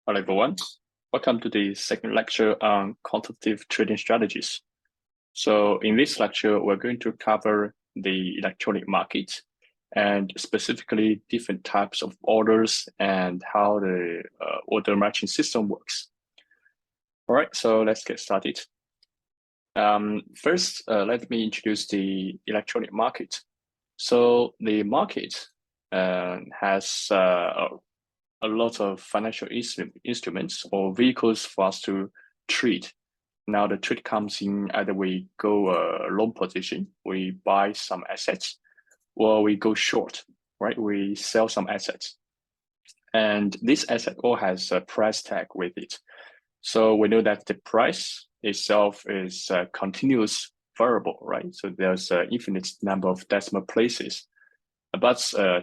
Hello, everyone. Welcome to the second lecture on quantitative trading strategies. So in this lecture, we're going to cover the electronic market and specifically different types of orders and how the order matching system works. All right, so let's get started. First, let me introduce the electronic market. So the market has a lot of financial instruments or vehicles for us to trade. Now the trade comes in either we go long position, we buy some assets, or we go short, right? We sell some assets. And this asset all has a price tag with it. So we know that the price itself is a continuous variable, right? So there's an infinite number of decimal places. But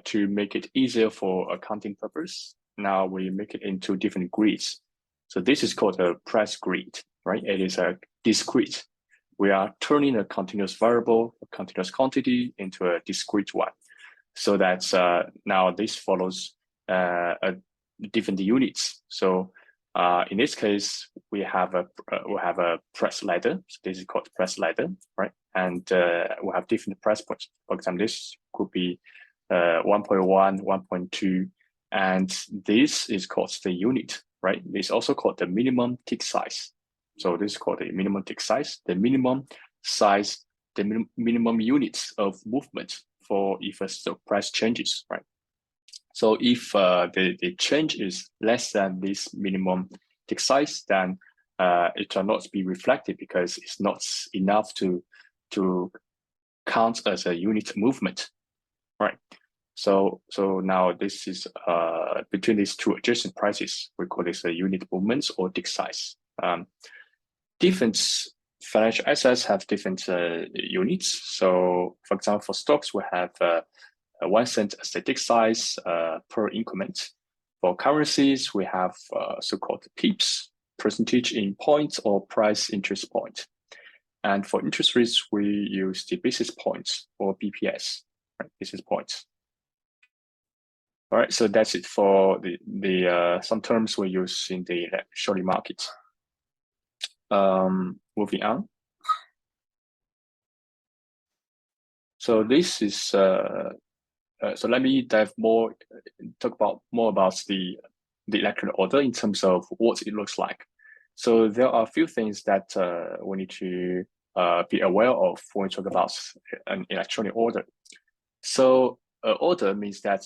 to make it easier for accounting purpose, now we make it into different grids. So this is called a price grid, right? It is a discrete. We are turning a continuous variable, a continuous quantity into a discrete one. So that's now this follows different units. So in this case, we have a price ladder. So this is called price ladder, right? And we have different price points. For example, this could be 1.1, 1.2, and this is called the unit, right? This is also called the minimum tick size. So this is called the minimum tick size, the minimum size, the minimum units of movement for if a stock price changes, right? So if the change is less than this minimum tick size, then it will not be reflected because it's not enough to count as a unit movement, right? So now this is between these two adjacent prices, we call this a unit movements or tick size. Different financial assets have different units. So for example, for stocks, we have 1 cent as the tick size per increment. For currencies, we have so-called pips, percentage in points or price interest point. And for interest rates, we use the basis points or BPS, right? Basis points. All right, so that's it for the some terms we use in the electronic market. Moving on. So this is so let me talk more about the electronic order in terms of what it looks like. So there are a few things that we need to be aware of when we talk about an electronic order. So order means that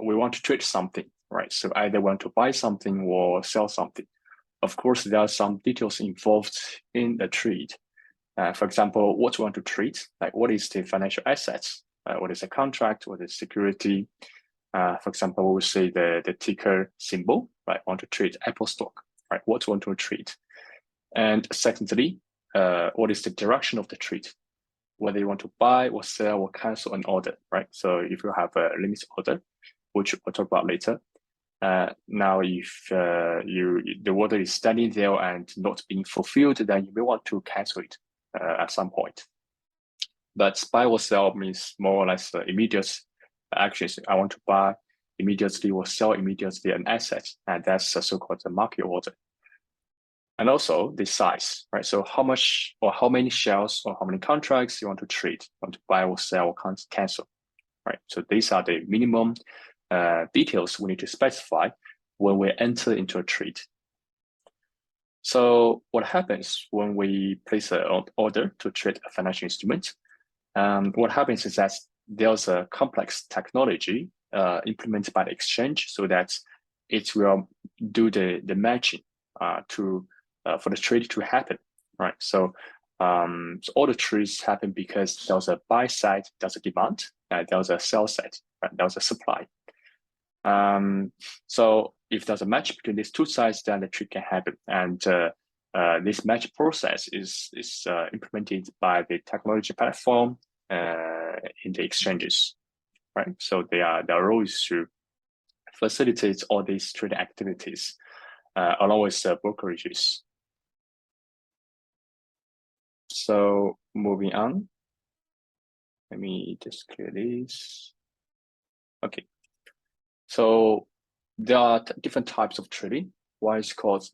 we want to trade something, right? So either want to buy something or sell something. Of course, there are some details involved in the trade. For example, what we want to trade, like what is the financial assets? What is a contract? What is security? For example, we say the ticker symbol, right? Want to trade Apple stock, right? What we want to trade. And secondly, what is the direction of the trade? Whether you want to buy or sell or cancel an order, right? So if you have a limit order, which we'll talk about later, now if the order is standing there and not being fulfilled, then you may want to cancel it at some point. But buy or sell means more or less immediate actions. I want to buy immediately or sell immediately an asset, and that's a so-called market order. And also the size, right? So how much or how many shares or how many contracts you want to trade, want to buy or sell or cancel, right? So these are the minimum details we need to specify when we enter into a trade. So what happens when we place an order to trade a financial instrument? What happens is that there's a complex technology implemented by the exchange so that it will do the matching for the trade to happen, right? So all the trades happen because there's a buy side, there's a demand, and there's a sell side, right? There's a supply. So if there's a match between these two sides, then the trade can happen. And this match process is implemented by the technology platform in the exchanges, right? So their role is to facilitate all these trading activities along with brokerages. So moving on, let me just clear this. Okay. So there are different types of trading. One is called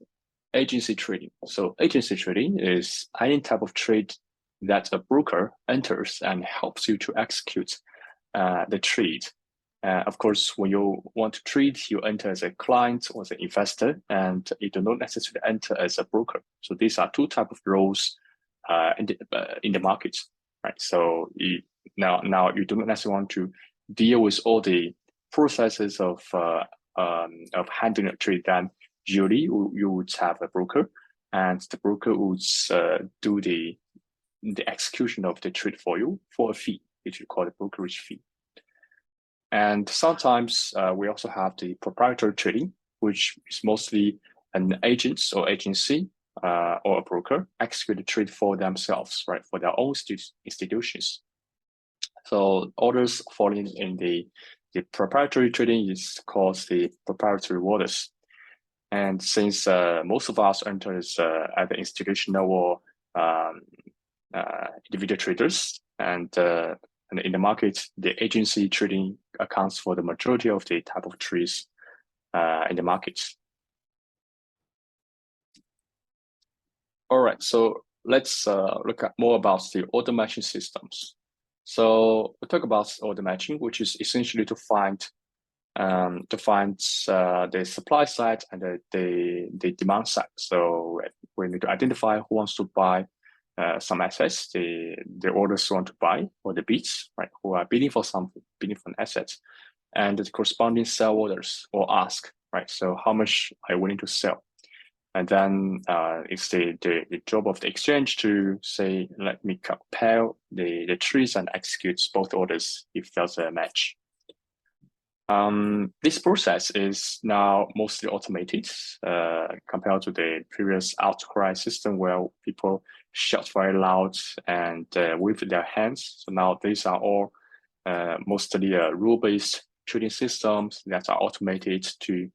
agency trading. So agency trading is any type of trade that a broker enters and helps you to execute the trade. Of course, when you want to trade, you enter as a client or as an investor, and you do not necessarily enter as a broker. So these are two types of roles in the market, right? So now you do not necessarily want to deal with all the processes of handling a trade. Then usually you would have a broker, and the broker would do the execution of the trade for you for a fee, which we call the brokerage fee. And sometimes we also have the proprietary trading, which is mostly an agent or agency or a broker execute the trade for themselves, right, for their own institutions. So orders falling in the proprietary trading is called the proprietary orders. And since most of us enter as either institutional or individual traders, and in the market, the agency trading accounts for the majority of the type of trades in the market. All right, so let's look at more about the order matching systems. So we'll talk about order matching, which is essentially to find the supply side and the demand side. So we need to identify who wants to buy some assets, the orders want to buy, or the bids, right, who are bidding for something, bidding for an asset, and the corresponding sell orders or ask, right? So how much are you willing to sell? And then it's the job of the exchange to say, let me compare the trades and execute both orders if there's a match. This process is now mostly automated compared to the previous outcry system where people shout very loud and wave their hands. So now these are all mostly rule-based trading systems that are automated to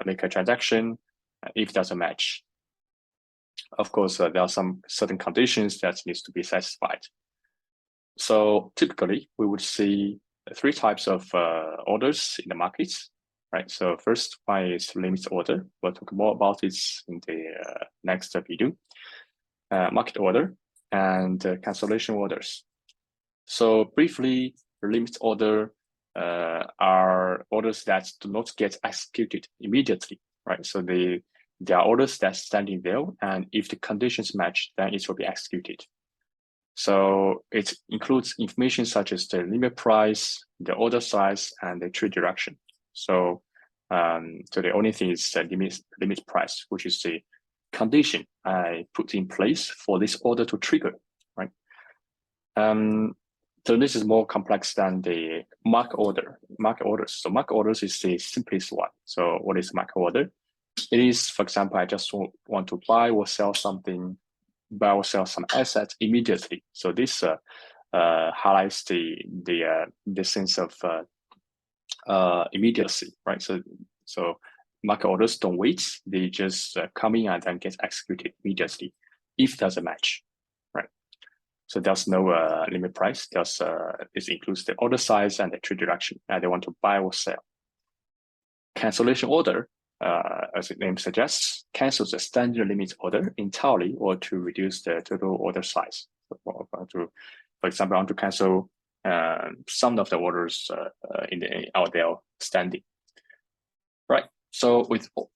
make a transaction if there's a match. Of course, there are some certain conditions that needs to be satisfied. So typically, we would see three types of orders in the market, right? So first one is limit order. We'll talk more about it in the next video. Market order and cancellation orders. So briefly, limit order are orders that do not get executed immediately, right? So they are orders that standing there, and if the conditions match, then it will be executed. So it includes information such as the limit price, the order size, and the trade direction. So, so the only thing is the limit price, which is the condition I put in place for this order to trigger, right? So this is more complex than the market orders. So market orders is the simplest one. So what is market order? It is, for example, I just want to buy or sell something, buy or sell some assets immediately. So this highlights the sense of immediacy, right? So market orders don't wait; they just come in and then get executed immediately if there's a match, right? So there's no limit price. It includes the order size and the trade direction, and they want to buy or sell. Cancellation order, as the name suggests, cancels the standard limit order entirely or to reduce the total order size. So for example, I want to cancel some of the orders out there standing. Right. So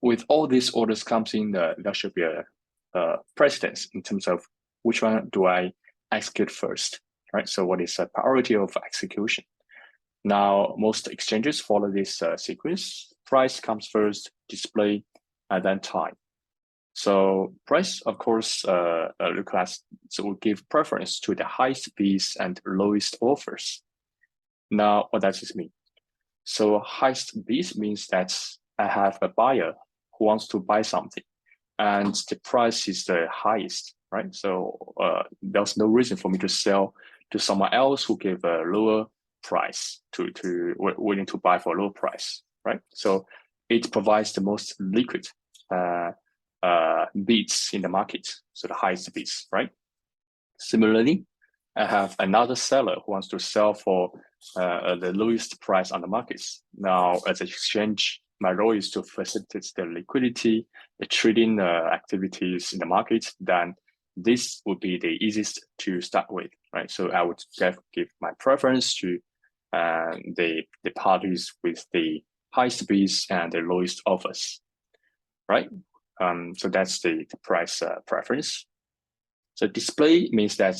with all these orders comes in, there should be a precedence in terms of which one do I execute first, right? So what is the priority of execution? Now, most exchanges follow this sequence. Price comes first, display, and then time. So price, of course, so will give preference to the highest bids and lowest offers. Now, what does this mean? So highest bids means that I have a buyer who wants to buy something, and the price is the highest, right? So there's no reason for me to sell to someone else who gave a lower price to willing to buy for a low price, right? So it provides the most liquid bids in the market, so the highest bids, right? Similarly, I have another seller who wants to sell for the lowest price on the markets. Now, as an exchange, my role is to facilitate the liquidity, the trading activities in the market, then this would be the easiest to start with, right? So I would give my preference to the parties with the highest bids and the lowest offers, right? So that's the price preference. So display means that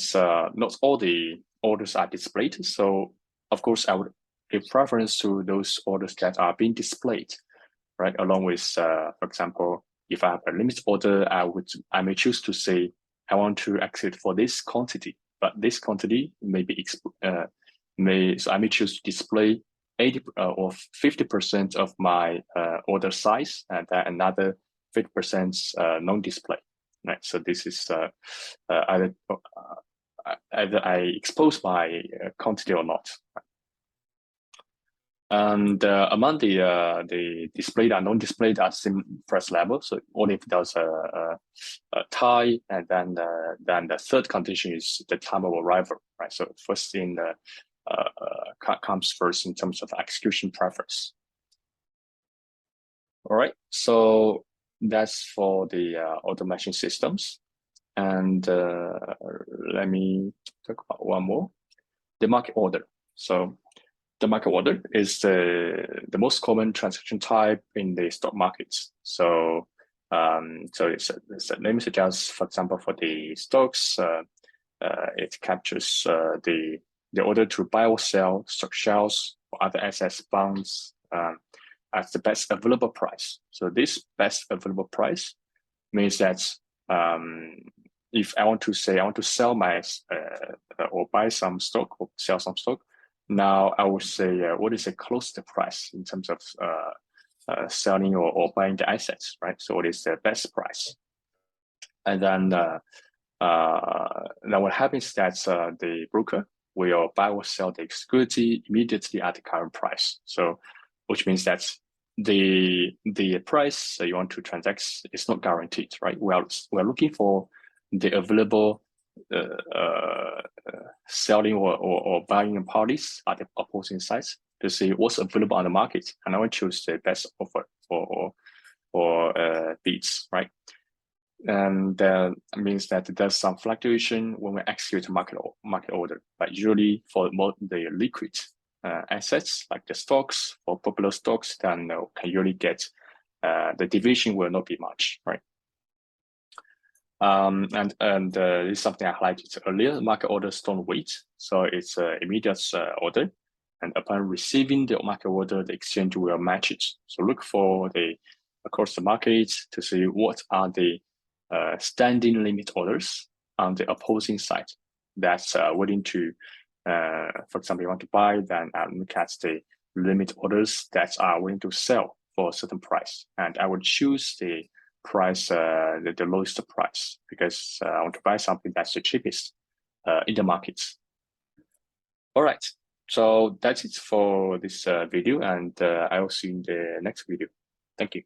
not all the orders are displayed. So of course, I would give preference to those orders that are being displayed, right? Along with, for example, if I have a limit order, I may choose to say I want to exit for this quantity, but this quantity may be so I may choose to display 80 or 50% of my order size, and then another 50% non-display. Right, so this is either I expose my quantity or not. And among the displayed and non-displayed are same price level. So only if there's a tie, and then the third condition is the time of arrival, right? So first thing comes first in terms of execution preference. All right, so that's for the automation systems. And let me talk about one more, the market order. So the market order is the most common transaction type in the stock markets. So so it's a name suggests, for example, for the stocks, it captures the order to buy or sell stock shares or other assets, bonds, at the best available price. So this best available price means that if I want to say I want to sell my or buy some stock or sell some stock, now I would say what is the closest price in terms of selling or buying the assets, right? So what is the best price? And then now what happens is that the broker will buy or sell the security immediately at the current price. So which means that the price you want to transact is not guaranteed, right? We're looking for the available selling or buying parties at the opposing sides to see what's available on the market, and I will choose the best offer or bids, right? And that means that there's some fluctuation when we execute market order, but usually for the liquid assets like the stocks or popular stocks, then can usually get the deviation will not be much, right? And this is something I highlighted earlier. Market orders don't wait, so it's an immediate order, and upon receiving the market order, the exchange will match it. So look for across the market to see what are the standing limit orders on the opposing side that's willing to, for example, you want to buy, then look at the limit orders that are willing to sell for a certain price, and I would choose the price, the lowest price, because I want to buy something that's the cheapest in the market. All right, so that's it for this video, and I will see you in the next video. Thank you.